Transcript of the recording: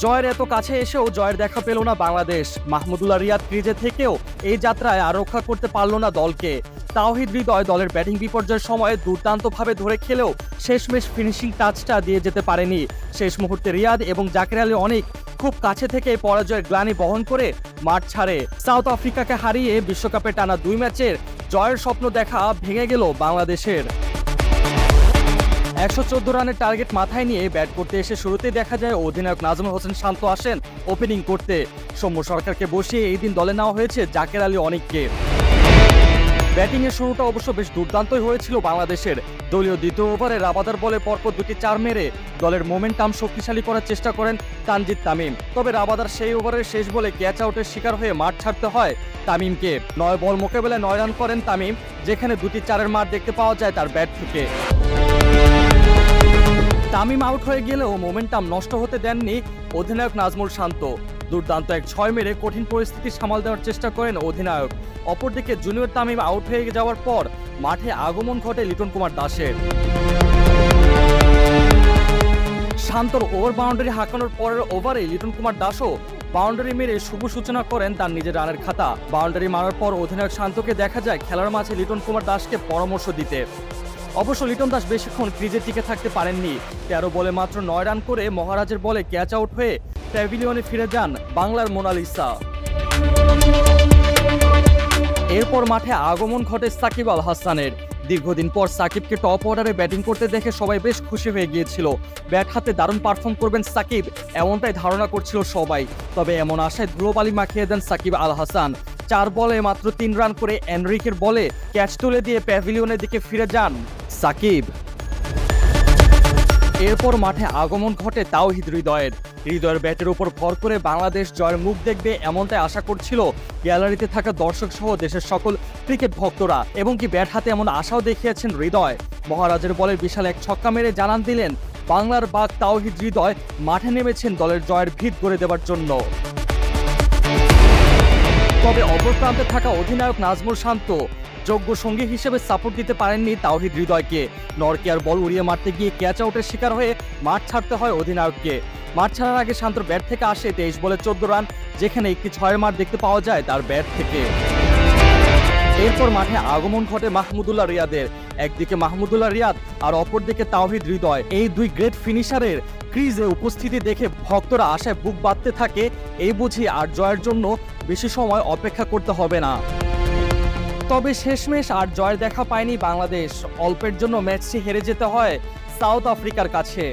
জয়ের এত কাছে এসেও জয়ের দেখা পেল না বাংলাদেশ। মাহমুদুল্লাহ রিয়াদ ক্রিজে থেকেও এই যাত্রায় আর রক্ষা করতে পারল না দলকে। তাওহিদ হৃদয় দলের ব্যাটিং বিপর্যয়ের সময় দুর্দান্তভাবে ধরে খেলেও শেষমেশ ফিনিশিং টাচটা দিয়ে যেতে পারেনি। শেষ মুহূর্তে রিয়াদ এবং জাকের আলী অনেক খুব কাছে থেকে পরাজয়ের গ্লানি বহন করে মাঠ ছাড়ে। সাউথ আফ্রিকাকে হারিয়ে বিশ্বকাপে টানা 2 ম্যাচের জয়ের স্বপ্ন দেখা ভেঙে গেল বাংলাদেশের। 114 রানের টার্গেট মাথায় নিয়ে ব্যাট করতে এসে শুরুতেই দেখা যায় অধিনায়ক নাজমুল হোসেন শান্ত আসেন ওপেনিং করতে। সৌম্য সরকারকে বসিয়ে এই দিন দলে নেওয়া হয়েছে জাকের আলী অনেককে। ব্যাটিংয়ের শুরুটা অবশ্য বেশ দুর্দান্তই হয়েছিল বাংলাদেশের। দলীয় দ্বিতীয় ওভারে রাবাদার বলে পরপর 2টি 4 মেরে দলের মোমেন্টাম শক্তিশালী করার চেষ্টা করেন তানজিদ তামিম। তবে রাবাদার সেই ওভারের শেষ বলে ক্যাচ আউটের শিকার হয়ে মাঠ ছাড়তে হয় তামিমকে। 9 বল মোকাবেলায় 9 রান করেন তামিম, যেখানে 2টি 4-এর মার দেখতে পাওয়া যায় তার ব্যাট থেকে। তামিম আউট হয়ে গেলেও মোমেন্টাম নষ্ট হতে দেননি অধিনায়ক নাজমুল শান্ত। দুর্দান্ত এক 6 মেরে কঠিন পরিস্থিতি সামাল দেওয়ার চেষ্টা করেন অধিনায়ক। অপরদিকে জুনিয়র তামিম আউট হয়ে যাওয়ার পর মাঠে আগমন ঘটে লিটন কুমার দাসের। শান্তর ওভার বাউন্ডারি হাঁকানোর পরের ওভারে লিটন কুমার দাসও বাউন্ডারি মেরে শুভ সূচনা করেন তার নিজের রানের খাতা। বাউন্ডারি মারার পর অধিনায়ক শান্তকে দেখা যায় খেলার মাঝে লিটন কুমার দাসকে পরামর্শ দিতে। অবশ্য লিটন দাস বেশিক্ষণ ক্রিজে টিকে থাকতে পারেননি। 13 বলে মাত্র 9 রান করে মহারাজের বলে ক্যাচ আউট হয়ে প্যাভিলিয়নে ফিরে যান বাংলার মোনালিসা। এরপর মাঠে আগমন ঘটে সাকিব আল হাসানের। দীর্ঘদিন পর সাকিবকে টপ অর্ডারে ব্যাটিং করতে দেখে সবাই বেশ খুশি হয়ে গিয়েছিল। ব্যাট হাতে দারুণ পারফর্ম করবেন সাকিব, এমনটাই ধারণা করছিল সবাই। তবে এমন আশায় ধুলোবালি মাখিয়ে দেন সাকিব আল হাসান। 4 বলে মাত্র 3 রান করে এনরিকের বলে ক্যাচ তুলে দিয়ে প্যাভিলিয়নের দিকে ফিরে যান সাকিব। এরপর মাঠে আগমন ঘটে তাওহিদ হৃদয়ের ব্যাটের উপর ভর করে বাংলাদেশ জয়ের মুখ দেখবে এমনটাই আশা করছিল গ্যালারিতে থাকা দর্শক সহ দেশের সকল ক্রিকেট ভক্তরা। এবং কি ব্যাট হাতে এমন আশাও দেখিয়েছেন হৃদয়। মহারাজের বলে বিশাল এক ছক্কা মেরে জানান দিলেন বাংলার বাঘ তাওহিদ হৃদয় মাঠে নেমেছেন দলের জয়ের ভিত গড়ে দেওয়ার জন্য। তবে অপর প্রান্তে থাকা অধিনায়ক নাজমুল শান্ত যোগ্য সঙ্গী হিসেবে সাপোর্ট দিতে পারেননি তাওহিদ হৃদয়কে। নরকিয়ার বল উড়িয়ে মারতে গিয়ে ক্যাচ আউটের শিকার হয়ে মাঠ ছাড়তে হয় অধিনায়ককে। মাঠ ছাড়ার আগে শান্তর ব্যাট থেকে আসে 23 বলে 14 রান, যেখানে একটি 6-এর মার দেখতে পাওয়া যায় তার ব্যাট থেকে। এরপর মাঠে আগমন ঘটে মাহমুদুল্লাহ রিয়াদের। একদিকে মাহমুদুল্লাহ রিয়াদ আর অপরদিকে তাওহিদ হৃদয়। এই দুই গ্রেট ফিনিশারের ক্রিজে উপস্থিতি দেখে ভক্তরা আশায় বুক বাঁধতে থাকে। এই বুঝি আর জয়ের জন্য বেশি সময় অপেক্ষা করতে হবে না। তবে শেষমেশ আর জয়ের দেখা পায়নি বাংলাদেশ। অল্পের জন্য ম্যাচটি হেরে যেতে হয় সাউথ আফ্রিকার কাছে।